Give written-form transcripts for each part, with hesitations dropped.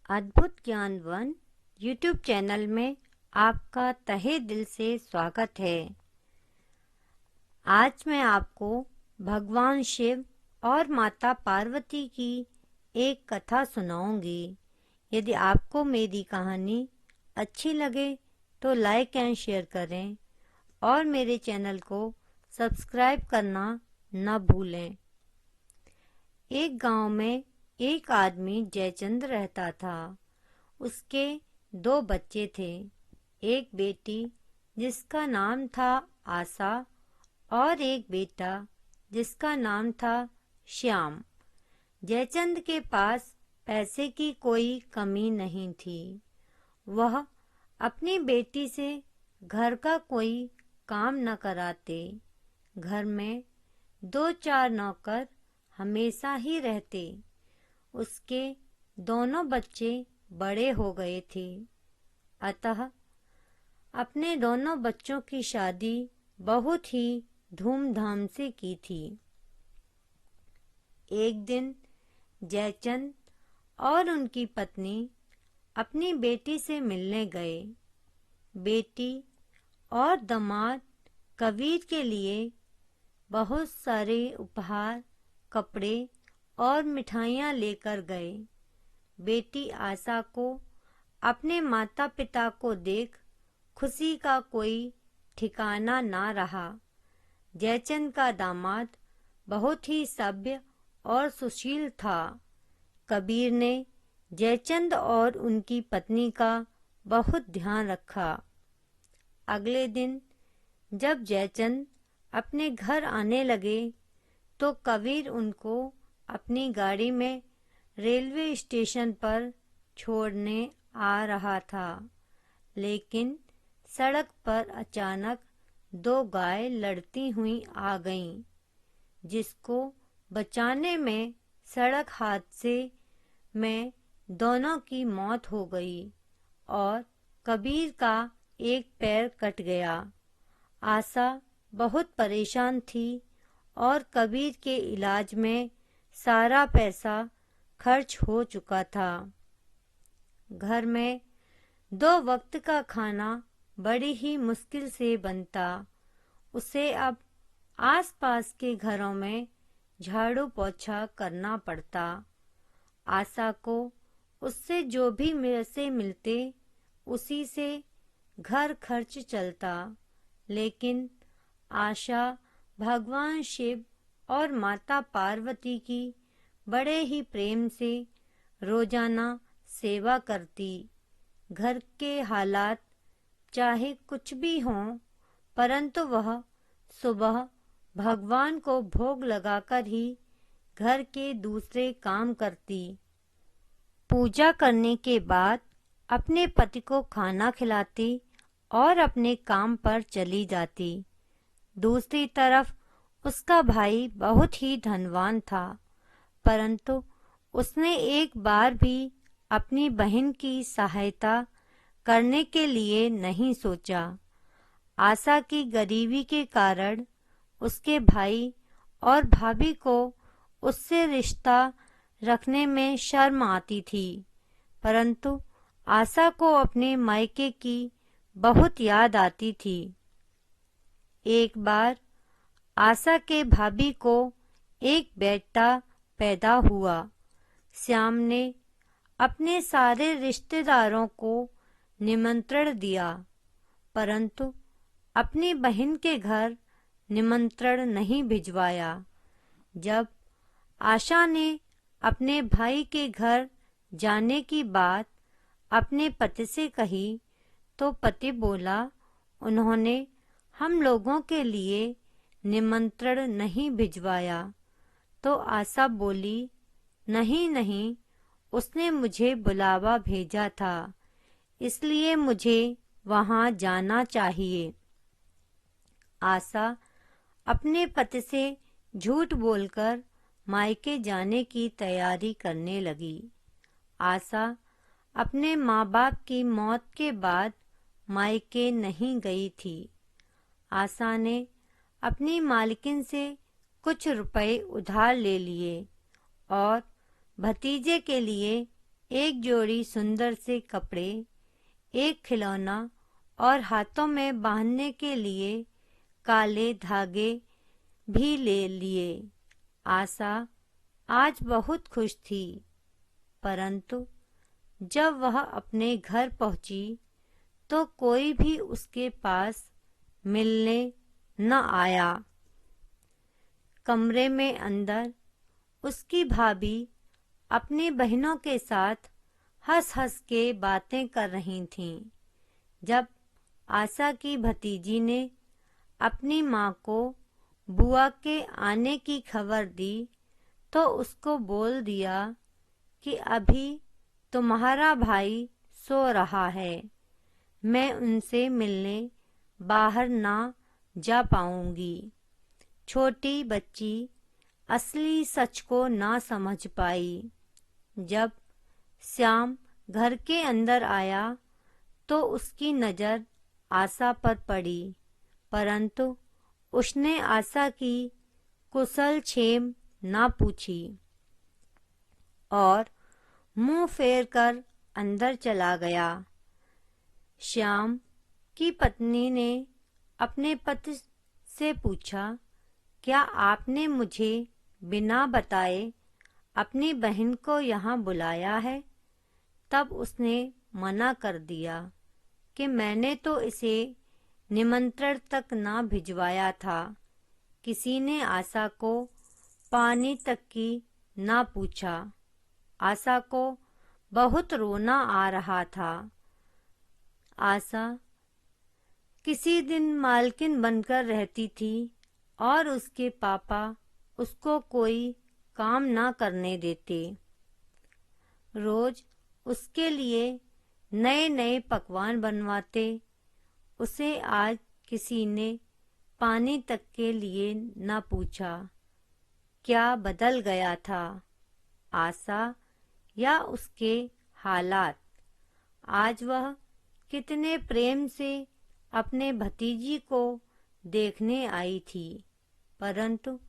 अद्भुत ज्ञानवन YouTube channel में आपका तहे दिल से स्वागत है। आज मैं आपको भगवान शिव और माता पार्वती की एक कथा सुनाऊंगी। यदि आपको मेरी कहानी अच्छी लगे तो लाइक एंड शेयर करें और मेरे चैनल को सब्सक्राइब करना न भूलें। एक गांव में एक आदमी जयचंद रहता था। उसके 2 बच्चे थे, एक बेटी जिसका नाम था आशा और एक बेटा जिसका नाम था श्याम। जयचंद के पास पैसे की कोई कमी नहीं थी। वह अपनी बेटी से घर का कोई काम न कराते। घर में 2-4 नौकर हमेशा ही रहते। उसके दोनों बच्चे बड़े हो गए थे, अतः अपने दोनों बच्चों की शादी बहुत ही धूमधाम से की थी। एक दिन जयचंद और उनकी पत्नी अपनी बेटी से मिलने गए। बेटी और दामाद कबीर के लिए बहुत सारे उपहार, कपड़े और मिठाइयाँ लेकर गए। बेटी आशा को अपने माता पिता को देख खुशी का कोई ठिकाना ना रहा। जयचंद का दामाद बहुत ही सभ्य और सुशील था। कबीर ने जयचंद और उनकी पत्नी का बहुत ध्यान रखा। अगले दिन जब जयचंद अपने घर आने लगे तो कबीर उनको अपनी गाड़ी में रेलवे स्टेशन पर छोड़ने आ रहा था, लेकिन सड़क पर अचानक 2 गाय लड़ती हुई आ गईं, जिसको बचाने में सड़क हादसे में दोनों की मौत हो गई और कबीर का एक पैर कट गया। आशा बहुत परेशान थी और कबीर के इलाज में सारा पैसा खर्च हो चुका था। घर में 2 वक्त का खाना बड़ी ही मुश्किल से बनता। उसे अब आसपास के घरों में झाड़ू पोछा करना पड़ता। आशा को उससे जो भी पैसे मिलते उसी से घर खर्च चलता, लेकिन आशा भगवान शिव और माता पार्वती की बड़े ही प्रेम से रोजाना सेवा करती। घर के हालात चाहे कुछ भी हों, परंतु वह सुबह भगवान को भोग लगाकर ही घर के दूसरे काम करती। पूजा करने के बाद अपने पति को खाना खिलाती और अपने काम पर चली जाती। दूसरी तरफ उसका भाई बहुत ही धनवान था, परंतु उसने एक बार भी अपनी बहन की सहायता करने के लिए नहीं सोचा। आशा की गरीबी के कारण उसके भाई और भाभी को उससे रिश्ता रखने में शर्म आती थी, परंतु आशा को अपने मायके की बहुत याद आती थी। एक बार आशा के भाभी को एक बेटा पैदा हुआ। श्याम ने अपने सारे रिश्तेदारों को निमंत्रण दिया, परंतु अपनी बहन के घर निमंत्रण नहीं भिजवाया। जब आशा ने अपने भाई के घर जाने की बात अपने पति से कही तो पति बोला, उन्होंने हम लोगों के लिए निमंत्रण नहीं भिजवाया। तो आशा बोली, नहीं नहीं, उसने मुझे बुलावा भेजा था, इसलिए मुझे वहां जाना चाहिए। आशा अपने पति से झूठ बोलकर मायके जाने की तैयारी करने लगी। आशा अपने माँ बाप की मौत के बाद मायके नहीं गई थी। आशा ने अपनी मालकिन से कुछ रुपए उधार ले लिए और भतीजे के लिए एक जोड़ी सुंदर से कपड़े, एक खिलौना और हाथों में बांधने के लिए काले धागे भी ले लिए। आशा आज बहुत खुश थी, परंतु जब वह अपने घर पहुंची तो कोई भी उसके पास मिलने न आया। कमरे में अंदर उसकी भाभी अपनी बहनों के साथ हंस हंस के बातें कर रही थीं। जब आशा की भतीजी ने अपनी माँ को बुआ के आने की खबर दी तो उसको बोल दिया कि अभी तुम्हारा भाई सो रहा है, मैं उनसे मिलने बाहर ना जा पाऊंगी। छोटी बच्ची असली सच को ना समझ पाई। जब श्याम घर के अंदर आया तो उसकी नज़र आशा पर पड़ी, परंतु उसने आशा की कुशल क्षेम ना पूछी और मुंह फेर कर अंदर चला गया। श्याम की पत्नी ने अपने पति से पूछा, क्या आपने मुझे बिना बताए अपनी बहन को यहाँ बुलाया है? तब उसने मना कर दिया कि मैंने तो इसे निमंत्रण तक ना भिजवाया था। किसी ने आशा को पानी तक की ना पूछा। आशा को बहुत रोना आ रहा था। आशा किसी दिन मालकिन बनकर रहती थी और उसके पापा उसको कोई काम ना करने देते। रोज उसके लिए नए नए पकवान बनवाते। उसे आज किसी ने पानी तक के लिए न पूछा। क्या बदल गया था, आशा या उसके हालात? आज वह कितने प्रेम से अपने भतीजी को देखने आई थी, परंतु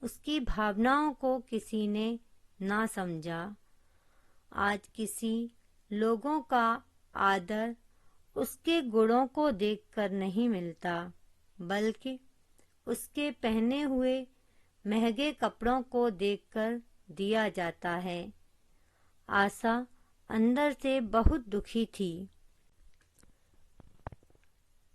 उसकी भावनाओं को किसी ने ना समझा। आज किसी लोगों का आदर उसके गुणों को देखकर नहीं मिलता, बल्कि उसके पहने हुए महंगे कपड़ों को देखकर दिया जाता है। आशा अंदर से बहुत दुखी थी।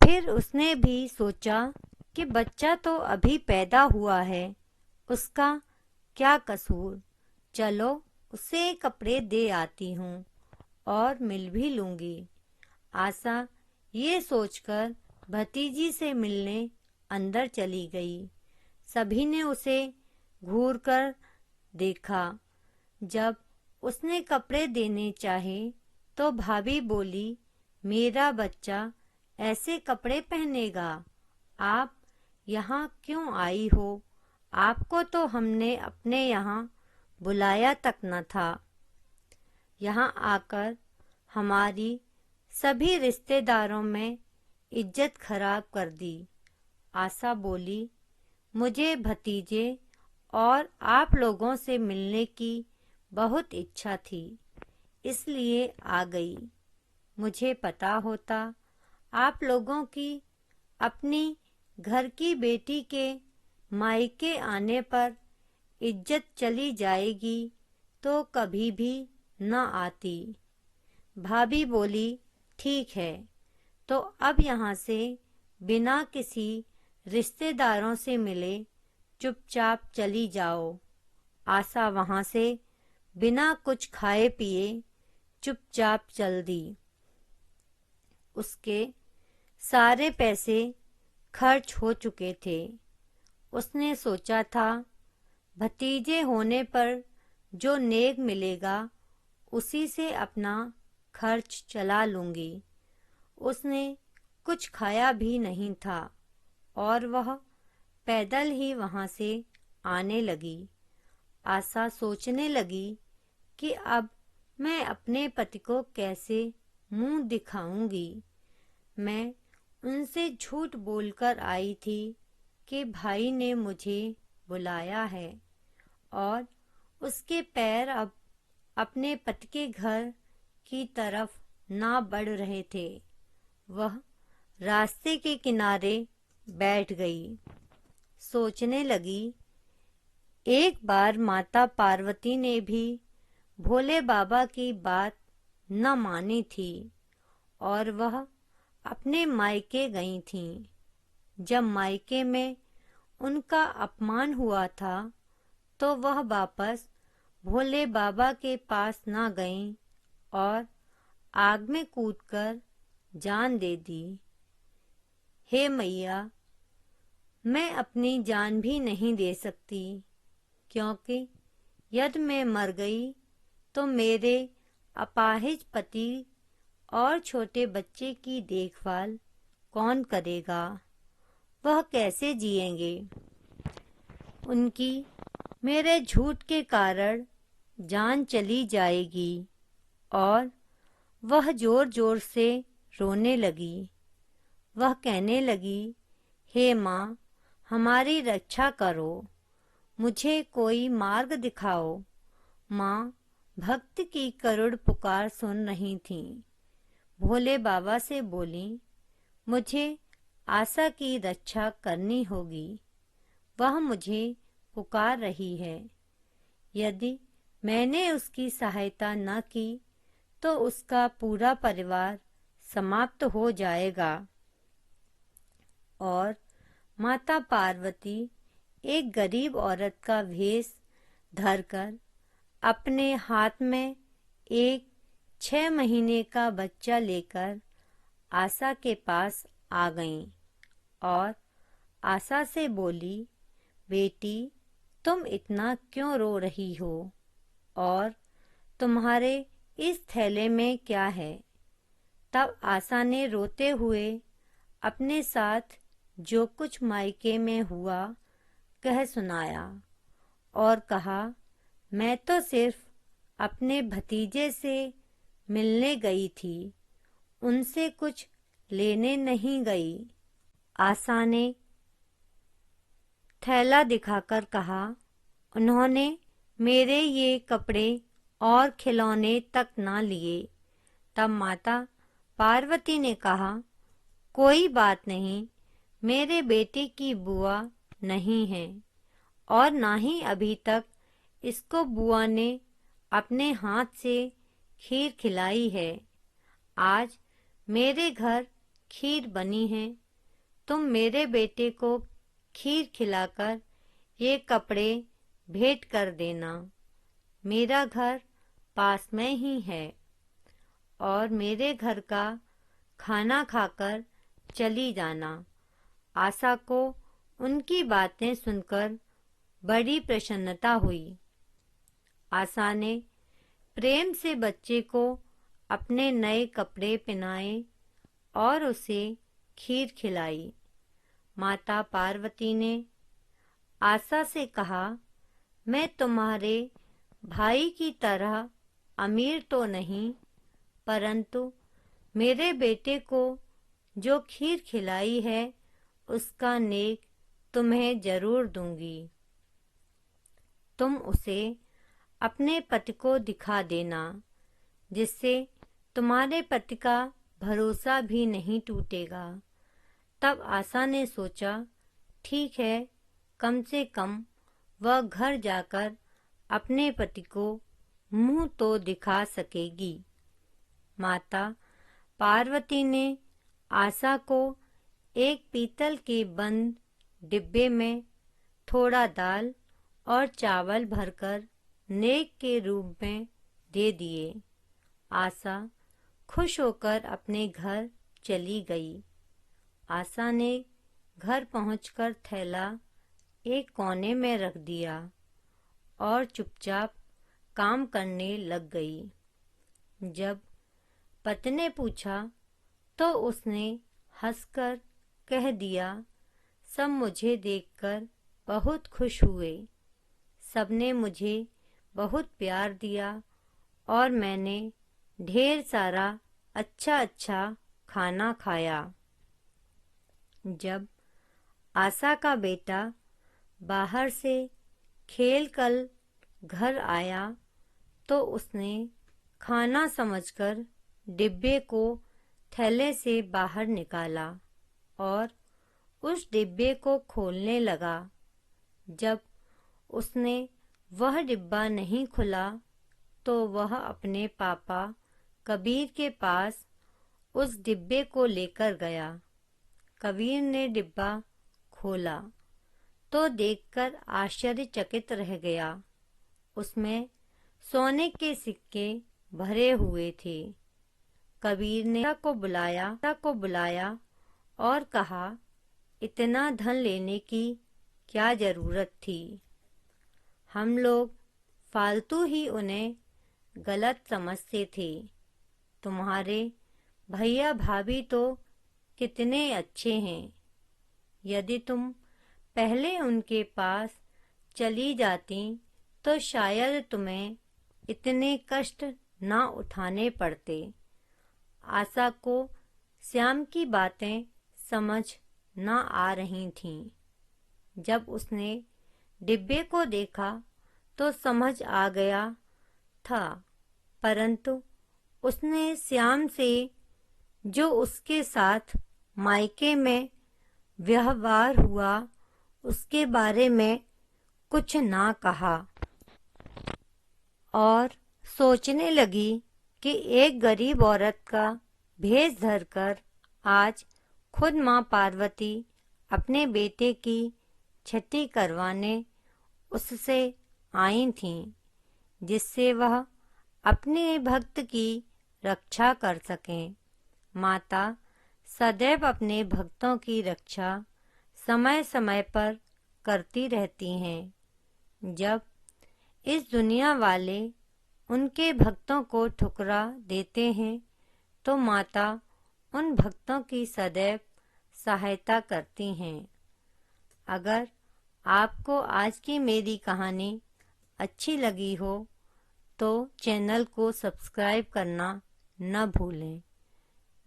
फिर उसने भी सोचा कि बच्चा तो अभी पैदा हुआ है, उसका क्या कसूर। चलो उसे कपड़े दे आती हूँ और मिल भी लूँगी। आशा ये सोचकर भतीजी से मिलने अंदर चली गई। सभी ने उसे घूरकर देखा। जब उसने कपड़े देने चाहे तो भाभी बोली, मेरा बच्चा ऐसे कपड़े पहनेगा? आप यहाँ क्यों आई हो? आपको तो हमने अपने यहाँ बुलाया तक न था। यहाँ आकर हमारी सभी रिश्तेदारों में इज्जत खराब कर दी। आशा बोली, मुझे भतीजे और आप लोगों से मिलने की बहुत इच्छा थी, इसलिए आ गई। मुझे पता होता आप लोगों की अपनी घर की बेटी के मायके आने पर इज्जत चली जाएगी तो कभी भी न आती। भाभी बोली, ठीक है, तो अब यहाँ से बिना किसी रिश्तेदारों से मिले चुपचाप चली जाओ। आशा वहाँ से बिना कुछ खाए पिए चुपचाप चल दी। उसके सारे पैसे खर्च हो चुके थे। उसने सोचा था भतीजे होने पर जो नेक मिलेगा उसी से अपना खर्च चला लूँगी। उसने कुछ खाया भी नहीं था और वह पैदल ही वहाँ से आने लगी। आशा सोचने लगी कि अब मैं अपने पति को कैसे मुंह दिखाऊंगी। मैं उनसे झूठ बोलकर आई थी कि भाई ने मुझे बुलाया है और उसके पैर अब अपने पति के घर की तरफ ना बढ़ रहे थे। वह रास्ते के किनारे बैठ गई। सोचने लगी, एक बार माता पार्वती ने भी भोले बाबा की बात न मानी थी और वह अपने मायके गई थीं। जब मायके में उनका अपमान हुआ था तो वह वापस भोले बाबा के पास न गईं और आग में कूदकर जान दे दी। हे मैया, मैं अपनी जान भी नहीं दे सकती, क्योंकि यदि मैं मर गई तो मेरे अपाहिज पति और छोटे बच्चे की देखभाल कौन करेगा? वह कैसे जिएंगे? उनकी मेरे झूठ के कारण जान चली जाएगी। और वह जोर जोर से रोने लगी। वह कहने लगी, हे माँ, हमारी रक्षा करो, मुझे कोई मार्ग दिखाओ। माँ भक्त की करुण पुकार सुन रही थीं। भोले बाबा से बोली, मुझे आशा की रक्षा करनी होगी। वह मुझे पुकार रही है। यदि मैंने उसकी सहायता न की तो उसका पूरा परिवार समाप्त हो जाएगा। और माता पार्वती एक गरीब औरत का वेश धरकर अपने हाथ में एक 6 महीने का बच्चा लेकर आशा के पास आ गईं और आशा से बोली, बेटी, तुम इतना क्यों रो रही हो और तुम्हारे इस थैले में क्या है? तब आशा ने रोते हुए अपने साथ जो कुछ मायके में हुआ कह सुनाया और कहा, मैं तो सिर्फ अपने भतीजे से मिलने गई थी, उनसे कुछ लेने नहीं गई। आशा ने थैला दिखाकर कहा, उन्होंने मेरे ये कपड़े और खिलौने तक ना लिए। तब माता पार्वती ने कहा, कोई बात नहीं, मेरे बेटे की बुआ नहीं है और ना ही अभी तक इसको बुआ ने अपने हाथ से खीर खिलाई है। आज मेरे घर खीर बनी है, तुम मेरे बेटे को खीर खिलाकर ये कपड़े भेंट कर देना। मेरा घर पास में ही है और मेरे घर का खाना खाकर चली जाना। आशा को उनकी बातें सुनकर बड़ी प्रसन्नता हुई। आशा ने प्रेम से बच्चे को अपने नए कपड़े पहनाए और उसे खीर खिलाई। माता पार्वती ने आशा से कहा, मैं तुम्हारे भाई की तरह अमीर तो नहीं, परंतु मेरे बेटे को जो खीर खिलाई है उसका नेक तुम्हें जरूर दूंगी। तुम उसे अपने पति को दिखा देना, जिससे तुम्हारे पति का भरोसा भी नहीं टूटेगा। तब आशा ने सोचा, ठीक है, कम से कम वह घर जाकर अपने पति को मुंह तो दिखा सकेगी। माता पार्वती ने आशा को एक पीतल के बंद डिब्बे में थोड़ा दाल और चावल भरकर नेक के रूप में दे दिए। आशा खुश होकर अपने घर चली गई। आशा ने घर पहुंचकर थैला एक कोने में रख दिया और चुपचाप काम करने लग गई। जब पति ने पूछा तो उसने हंसकर कह दिया, सब मुझे देखकर बहुत खुश हुए। सबने मुझे बहुत प्यार दिया और मैंने ढेर सारा अच्छा अच्छा खाना खाया। जब आशा का बेटा बाहर से खेल कर घर आया तो उसने खाना समझकर डिब्बे को थैले से बाहर निकाला और उस डिब्बे को खोलने लगा। जब उसने वह डिब्बा नहीं खुला तो वह अपने पापा कबीर के पास उस डिब्बे को लेकर गया। कबीर ने डिब्बा खोला तो देखकर आश्चर्यचकित रह गया। उसमें सोने के सिक्के भरे हुए थे। कबीर ने पिता को बुलाया और कहा, इतना धन लेने की क्या जरूरत थी? हम लोग फालतू ही उन्हें गलत समझते थे। तुम्हारे भैया भाभी तो कितने अच्छे हैं। यदि तुम पहले उनके पास चली जाती तो शायद तुम्हें इतने कष्ट ना उठाने पड़ते। आशा को श्याम की बातें समझ ना आ रही थीं। जब उसने डिब्बे को देखा तो समझ आ गया था, परंतु उसने श्याम से जो उसके साथ मायके में व्यवहार हुआ उसके बारे में कुछ ना कहा और सोचने लगी कि एक गरीब औरत का भेष धरकर आज खुद माँ पार्वती अपने बेटे की छठी करवाने उससे आई थीं, जिससे वह अपने भक्त की रक्षा कर सकें। माता सदैव अपने भक्तों की रक्षा समय समय पर करती रहती हैं। जब इस दुनिया वाले उनके भक्तों को ठुकरा देते हैं तो माता उन भक्तों की सदैव सहायता करती हैं। अगर आपको आज की मेरी कहानी अच्छी लगी हो तो चैनल को सब्सक्राइब करना न भूलें।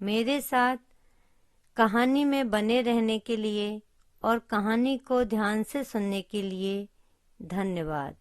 मेरे साथ कहानी में बने रहने के लिए और कहानी को ध्यान से सुनने के लिए धन्यवाद।